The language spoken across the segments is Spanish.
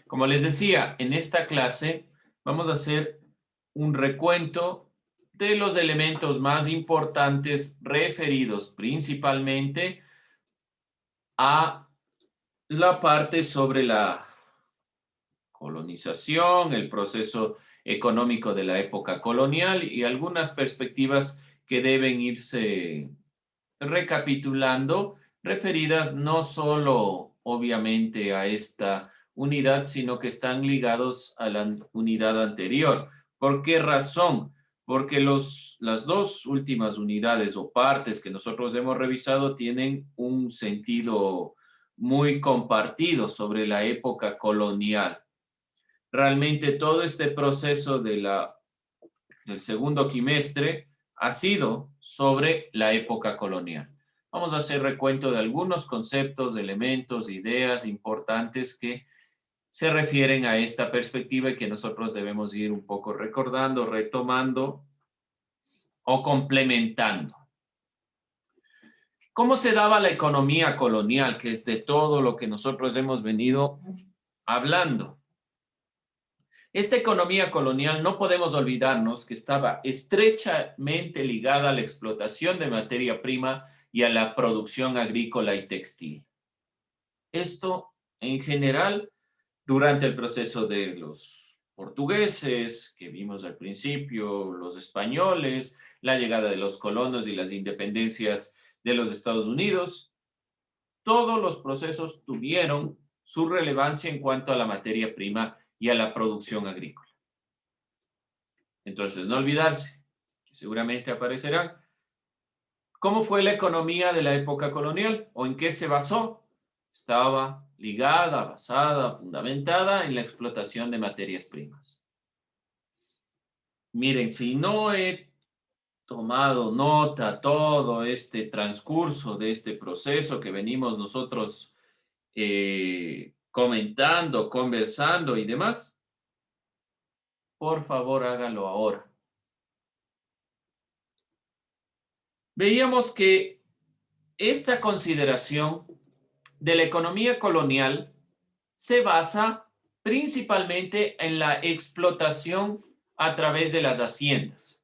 Como les decía, en esta clase vamos a hacer un recuento de los elementos más importantes referidos principalmente a la parte sobre la colonización, el proceso económico de la época colonial y algunas perspectivas que deben irse recapitulando, referidas no solo obviamente a esta unidad, sino que están ligados a la unidad anterior. ¿Por qué razón? Porque las dos últimas unidades o partes que nosotros hemos revisado tienen un sentido muy compartido sobre la época colonial. Realmente todo este proceso del segundo quimestre ha sido sobre la época colonial. Vamos a hacer recuento de algunos conceptos, elementos, ideas importantes que se refieren a esta perspectiva y que nosotros debemos ir un poco recordando, retomando o complementando. ¿Cómo se daba la economía colonial, que es de todo lo que nosotros hemos venido hablando? Esta economía colonial no podemos olvidarnos que estaba estrechamente ligada a la explotación de materia prima y a la producción agrícola y textil. Esto, en general, durante el proceso de los portugueses, que vimos al principio, los españoles, la llegada de los colonos y las independencias de los Estados Unidos, todos los procesos tuvieron su relevancia en cuanto a la materia prima y a la producción agrícola. Entonces, no olvidarse, que seguramente aparecerán. ¿Cómo fue la economía de la época colonial o en qué se basó? Estaba ligada, basada, fundamentada en la explotación de materias primas. Miren, si no he tomado nota todo este transcurso de este proceso que venimos nosotros comentando, conversando y demás, por favor háganlo ahora. Veíamos que esta consideración de la economía colonial se basa principalmente en la explotación a través de las haciendas.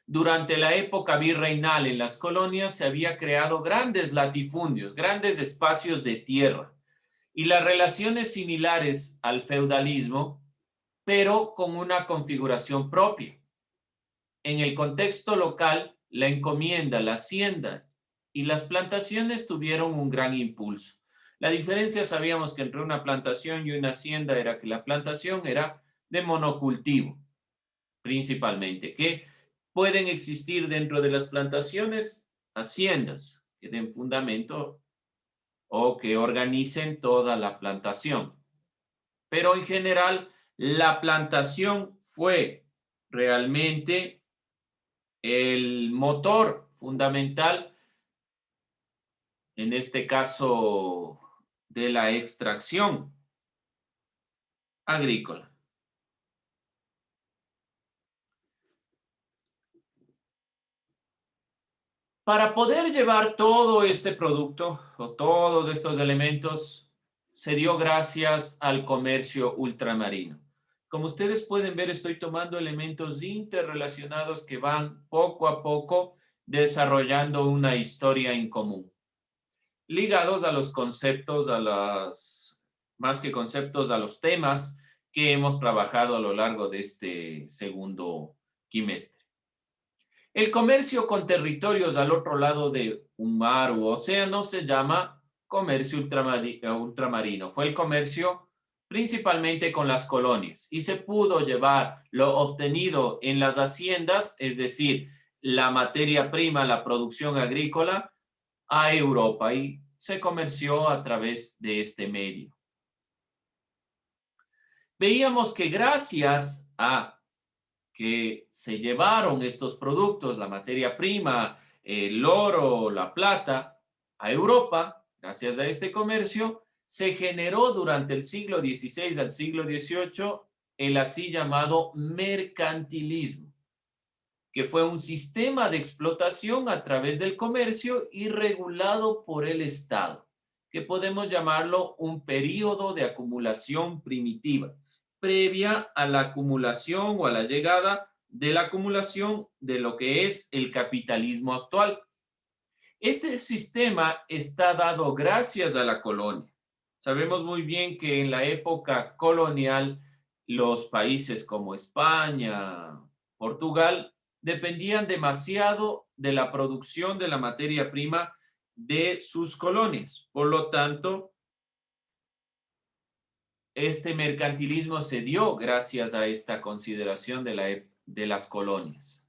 Durante la época virreinal en las colonias se había creado grandes latifundios, grandes espacios de tierra y las relaciones similares al feudalismo, pero con una configuración propia. En el contexto local, la encomienda, la hacienda y las plantaciones tuvieron un gran impulso. La diferencia, sabíamos que entre una plantación y una hacienda era que la plantación era de monocultivo, principalmente, que pueden existir dentro de las plantaciones haciendas que den fundamento o que organicen toda la plantación. Pero en general, la plantación fue realmente el motor fundamental, en este caso, de la extracción agrícola. Para poder llevar todo este producto o todos estos elementos, se dio gracias al comercio ultramarino. Como ustedes pueden ver, estoy tomando elementos interrelacionados que van poco a poco desarrollando una historia en común, ligados a los conceptos, más que conceptos, a los temas que hemos trabajado a lo largo de este segundo quimestre. El comercio con territorios al otro lado de un mar u océano se llama comercio ultramarino. Fue el comercio principalmente con las colonias y se pudo llevar lo obtenido en las haciendas, es decir, la materia prima, la producción agrícola, a Europa y se comerció a través de este medio. Veíamos que gracias a que se llevaron estos productos, la materia prima, el oro, la plata, a Europa, gracias a este comercio, se generó durante el siglo XVI al siglo XVIII el así llamado mercantilismo, que fue un sistema de explotación a través del comercio y regulado por el Estado. que podemos llamarlo un periodo de acumulación primitiva, previa a la acumulación o a la llegada de la acumulación de lo que es el capitalismo actual. Este sistema está dado gracias a la colonia. Sabemos muy bien que en la época colonial los países como España, Portugal, dependían demasiado de la producción de la materia prima de sus colonias. Por lo tanto, este mercantilismo se dio gracias a esta consideración de las colonias.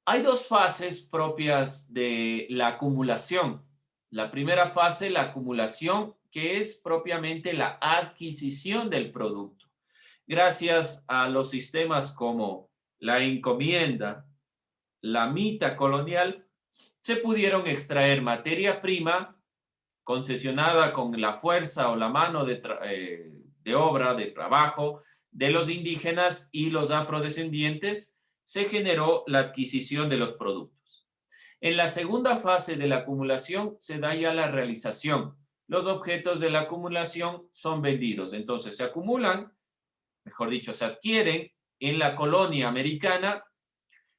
Hay dos fases propias de la acumulación. La primera fase, la acumulación, que es propiamente la adquisición del producto. Gracias a los sistemas como la encomienda, la mita colonial, se pudieron extraer materia prima concesionada con la fuerza o la mano de obra, de trabajo de los indígenas y los afrodescendientes, se generó la adquisición de los productos. En la segunda fase de la acumulación se da ya la realización. Los objetos de la acumulación son vendidos, entonces se acumulan, mejor dicho, se adquieren en la colonia americana,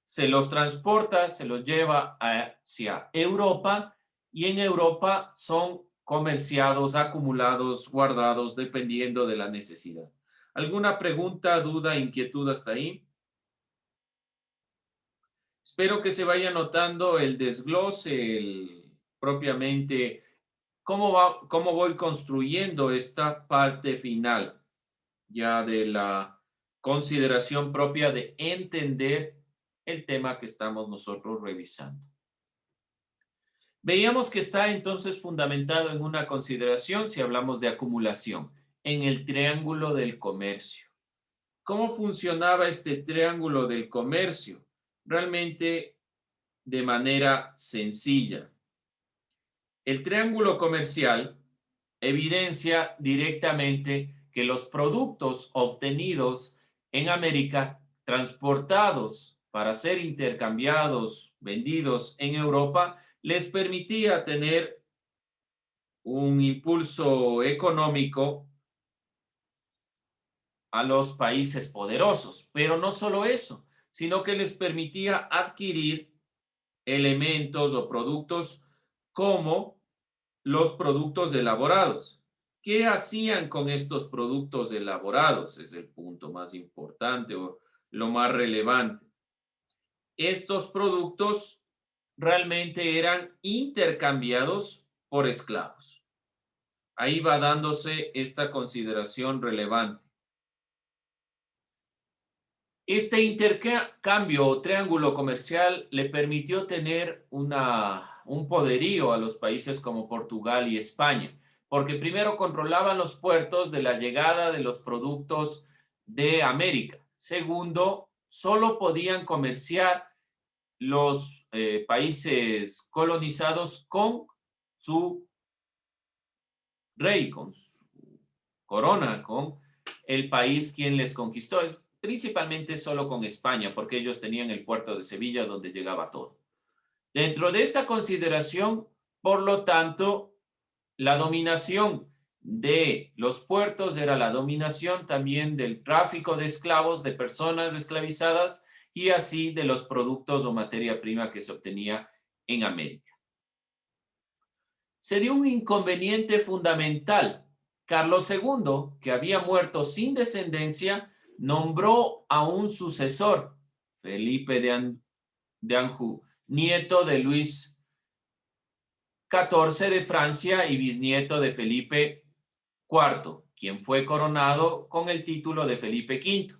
se los transporta, se los lleva hacia Europa y en Europa son comerciados, acumulados, guardados, dependiendo de la necesidad. ¿Alguna pregunta, duda, inquietud hasta ahí? Espero que se vaya notando el desglose, propiamente cómo voy construyendo esta parte final ya de la consideración propia de entender el tema que estamos nosotros revisando. Veíamos que está entonces fundamentado en una consideración, si hablamos de acumulación, en el triángulo del comercio. ¿Cómo funcionaba este triángulo del comercio? Realmente de manera sencilla. El triángulo comercial evidencia directamente que los productos obtenidos en América, transportados para ser intercambiados, vendidos en Europa, les permitía tener un impulso económico a los países poderosos. Pero no solo eso, sino que les permitía adquirir elementos o productos como los productos elaborados. ¿Qué hacían con estos productos elaborados? Es el punto más importante o lo más relevante. Estos productos realmente eran intercambiados por esclavos. Ahí va dándose esta consideración relevante. Este intercambio o triángulo comercial le permitió tener un poderío a los países como Portugal y España, porque primero controlaban los puertos de la llegada de los productos de América. Segundo, solo podían comerciar los países colonizados con su rey, con su corona, con el país quien les conquistó, principalmente solo con España, porque ellos tenían el puerto de Sevilla donde llegaba todo. Dentro de esta consideración, por lo tanto, la dominación de los puertos era la dominación también del tráfico de esclavos, de personas esclavizadas y así de los productos o materia prima que se obtenía en América. Se dio un inconveniente fundamental. Carlos II, que había muerto sin descendencia, nombró a un sucesor, Felipe de Anjou, nieto de Luis XIV de Francia y bisnieto de Felipe IV, quien fue coronado con el título de Felipe V.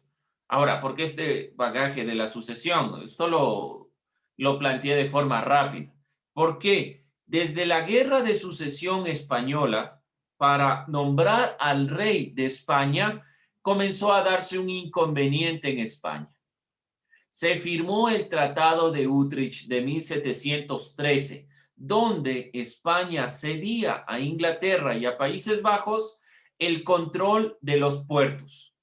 Ahora, ¿por qué este bagaje de la sucesión? Esto lo planteé de forma rápida. ¿Por qué? Desde la Guerra de Sucesión Española, para nombrar al rey de España, comenzó a darse un inconveniente en España. Se firmó el Tratado de Utrecht de 1713, donde España cedía a Inglaterra y a Países Bajos el control de los puertos.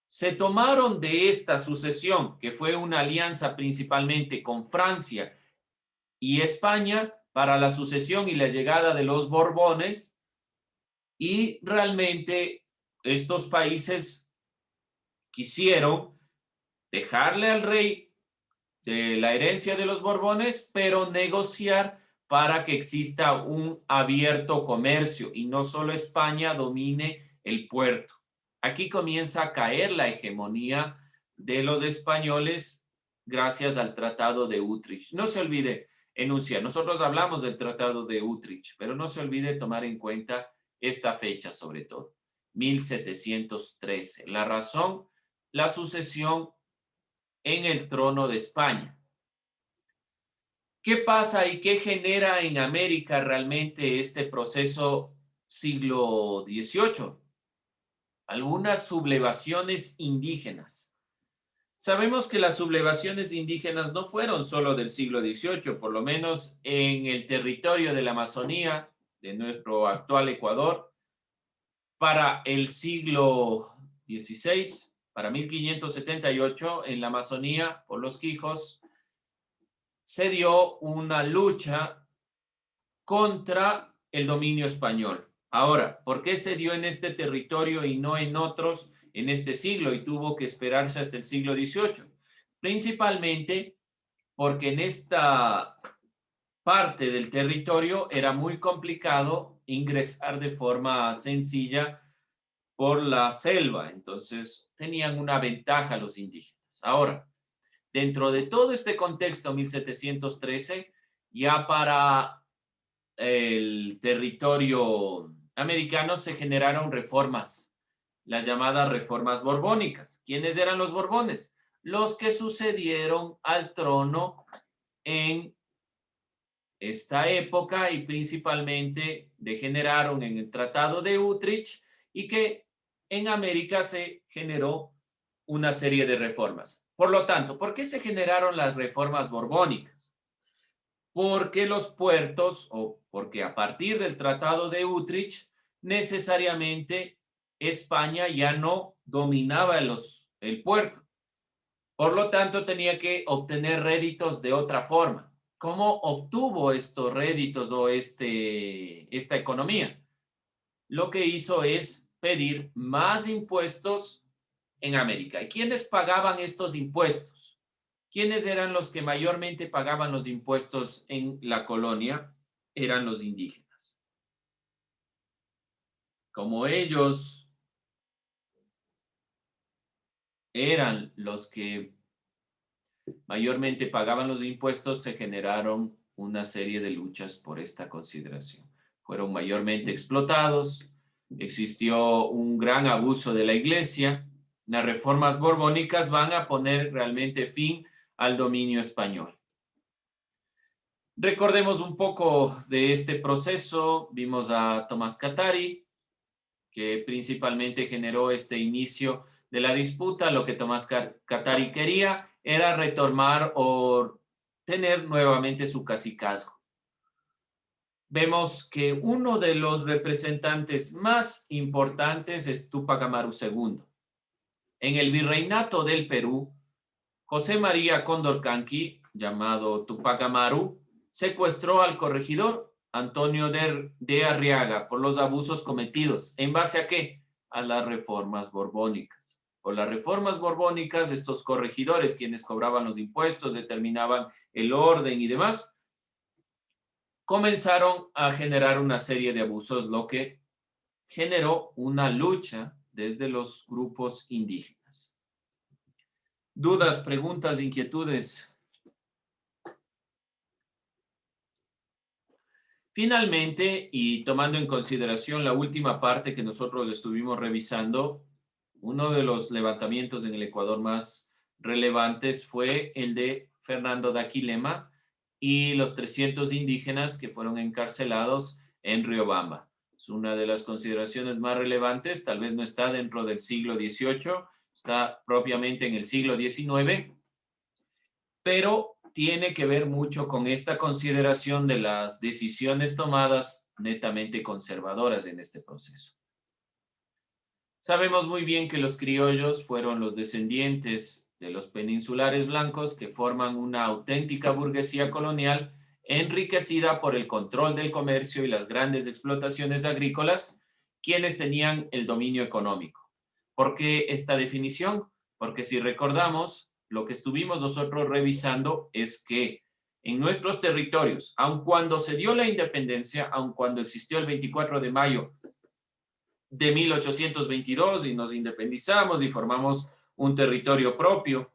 Se tomaron de esta sucesión, que fue una alianza principalmente con Francia y España, para la sucesión y la llegada de los Borbones, y realmente estos países quisieron dejarle al rey de la herencia de los Borbones, pero negociar para que exista un abierto comercio y no solo España domine el puerto. Aquí comienza a caer la hegemonía de los españoles gracias al Tratado de Utrecht. No se olvide enunciar, nosotros hablamos del Tratado de Utrecht, pero no se olvide tomar en cuenta esta fecha sobre todo, 1713. La razón, la sucesión en el trono de España. ¿Qué pasa y qué genera en América realmente este proceso siglo XVIII? Algunas sublevaciones indígenas. Sabemos que las sublevaciones indígenas no fueron solo del siglo XVIII, por lo menos en el territorio de la Amazonía, de nuestro actual Ecuador, para el siglo XVI, para 1578, en la Amazonía, por los Quijos, se dio una lucha contra el dominio español. Ahora, ¿por qué se dio en este territorio y no en otros en este siglo y tuvo que esperarse hasta el siglo XVIII? Principalmente porque en esta parte del territorio era muy complicado ingresar de forma sencilla por la selva, entonces tenían una ventaja los indígenas. Ahora, dentro de todo este contexto 1713, ya para el territorio americano se generaron reformas, las llamadas reformas borbónicas. ¿Quiénes eran los borbones? Los que sucedieron al trono en esta época y principalmente degeneraron en el Tratado de Utrecht y que en América se generó una serie de reformas. Por lo tanto, ¿por qué se generaron las reformas borbónicas? Porque los puertos, o porque a partir del Tratado de Utrecht, necesariamente España ya no dominaba el puerto. Por lo tanto, tenía que obtener réditos de otra forma. ¿Cómo obtuvo estos réditos o esta economía? Lo que hizo es pedir más impuestos en América. ¿Y quiénes pagaban estos impuestos? ¿Quiénes eran los que mayormente pagaban los impuestos en la colonia? Eran los indígenas. Como ellos eran los que mayormente pagaban los impuestos, se generaron una serie de luchas por esta consideración. Fueron mayormente explotados, existió un gran abuso de la iglesia. Las reformas borbónicas van a poner realmente fin al dominio español. Recordemos un poco de este proceso. Vimos a Tomás Catari, que principalmente generó este inicio de la disputa. Lo que Tomás Catari quería era retomar o tener nuevamente su cacicazgo. Vemos que uno de los representantes más importantes es Túpac Amaru II. En el virreinato del Perú, José María Condorcanqui, llamado Túpac Amaru, secuestró al corregidor Antonio de Arriaga por los abusos cometidos. ¿En base a qué? A las reformas borbónicas. Por las reformas borbónicas, estos corregidores, quienes cobraban los impuestos, determinaban el orden y demás, comenzaron a generar una serie de abusos, lo que generó una lucha desde los grupos indígenas. ¿Dudas, preguntas, inquietudes? Finalmente, y tomando en consideración la última parte que nosotros estuvimos revisando, uno de los levantamientos en el Ecuador más relevantes fue el de Fernando Daquilema y los 300 indígenas que fueron encarcelados en Riobamba. Es una de las consideraciones más relevantes, tal vez no está dentro del siglo XVIII, está propiamente en el siglo XIX, pero tiene que ver mucho con esta consideración de las decisiones tomadas netamente conservadoras en este proceso. Sabemos muy bien que los criollos fueron los descendientes de los peninsulares blancos que forman una auténtica burguesía colonial enriquecida por el control del comercio y las grandes explotaciones agrícolas, quienes tenían el dominio económico. ¿Por qué esta definición? Porque si recordamos, lo que estuvimos nosotros revisando es que en nuestros territorios, aun cuando se dio la independencia, aun cuando existió el 24 de mayo de 1822 y nos independizamos y formamos un territorio propio,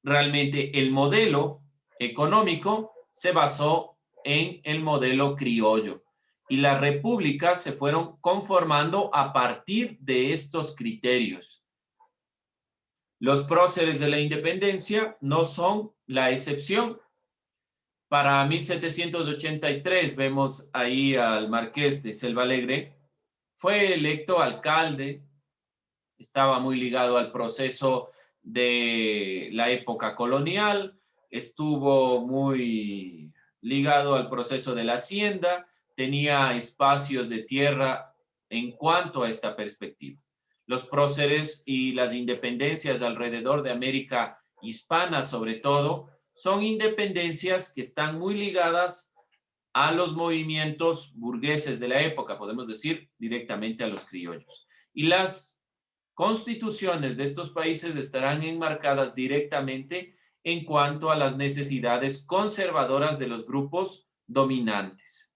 realmente el modelo económico se basó en el modelo criollo y las repúblicas se fueron conformando a partir de estos criterios. Los próceres de la independencia no son la excepción. Para 1783 vemos ahí al marqués de Selvalegre, fue electo alcalde, estaba muy ligado al proceso de la época colonial, estuvo muy ligado al proceso de la hacienda, tenía espacios de tierra en cuanto a esta perspectiva. Los próceres y las independencias alrededor de América hispana, sobre todo, son independencias que están muy ligadas a los movimientos burgueses de la época, podemos decir directamente a los criollos. Y las constituciones de estos países estarán enmarcadas directamente en cuanto a las necesidades conservadoras de los grupos dominantes.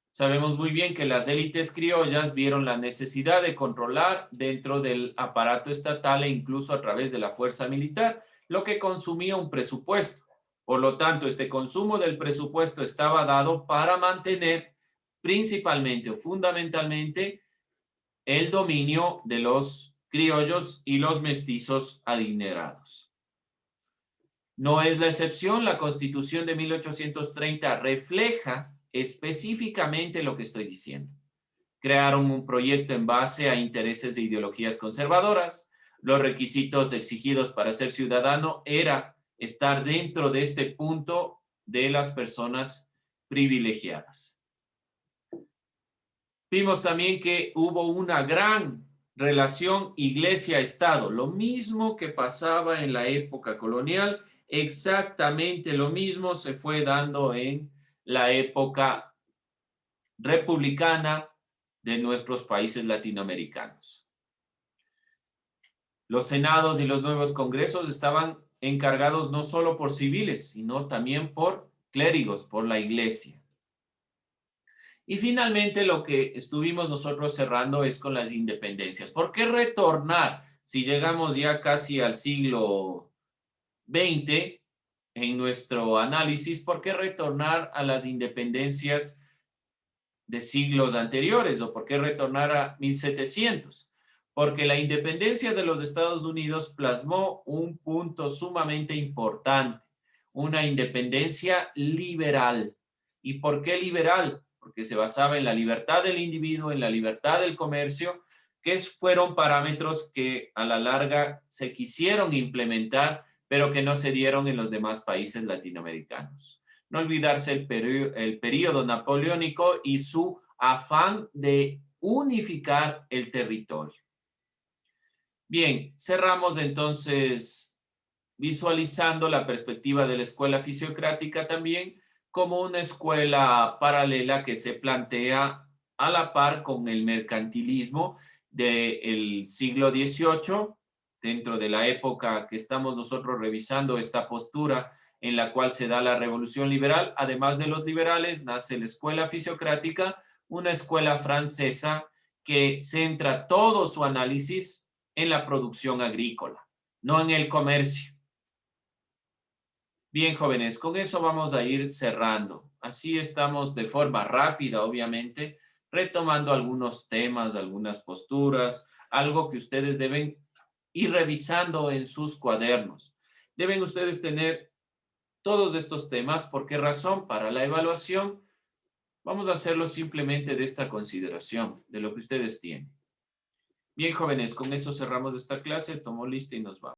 Sabemos muy bien que las élites criollas vieron la necesidad de controlar dentro del aparato estatal e incluso a través de la fuerza militar, lo que consumía un presupuesto. Por lo tanto, este consumo del presupuesto estaba dado para mantener principalmente o fundamentalmente el dominio de los criollos y los mestizos adinerados. No es la excepción, la Constitución de 1830 refleja específicamente lo que estoy diciendo. Crearon un proyecto en base a intereses de ideologías conservadoras. Los requisitos exigidos para ser ciudadano era estar dentro de este punto de las personas privilegiadas. Vimos también que hubo una gran relación iglesia-estado, lo mismo que pasaba en la época colonial, exactamente lo mismo se fue dando en la época republicana de nuestros países latinoamericanos. Los senados y los nuevos congresos estaban encargados no solo por civiles, sino también por clérigos, por la iglesia. Y finalmente lo que estuvimos nosotros cerrando es con las independencias. ¿Por qué retornar si llegamos ya casi al siglo XX en nuestro análisis? ¿Por qué retornar a las independencias de siglos anteriores o por qué retornar a 1700? Porque la independencia de los Estados Unidos plasmó un punto sumamente importante, una independencia liberal. ¿Y por qué liberal? Porque se basaba en la libertad del individuo, en la libertad del comercio, que fueron parámetros que a la larga se quisieron implementar, pero que no se dieron en los demás países latinoamericanos. No olvidarse el periodo napoleónico y su afán de unificar el territorio. Bien, cerramos entonces visualizando la perspectiva de la escuela fisiocrática también como una escuela paralela que se plantea a la par con el mercantilismo del siglo XVIII, dentro de la época que estamos nosotros revisando esta postura en la cual se da la revolución liberal. Además de los liberales, nace la escuela fisiocrática, una escuela francesa que centra todo su análisis en la producción agrícola, no en el comercio. Bien, jóvenes, con eso vamos a ir cerrando. Así estamos de forma rápida, obviamente, retomando algunos temas, algunas posturas, algo que ustedes deben ir revisando en sus cuadernos. Deben ustedes tener todos estos temas. ¿Por qué razón? Para la evaluación, vamos a hacerlo simplemente de esta consideración, de lo que ustedes tienen. Bien, jóvenes, con eso cerramos esta clase. Tomo lista y nos vamos.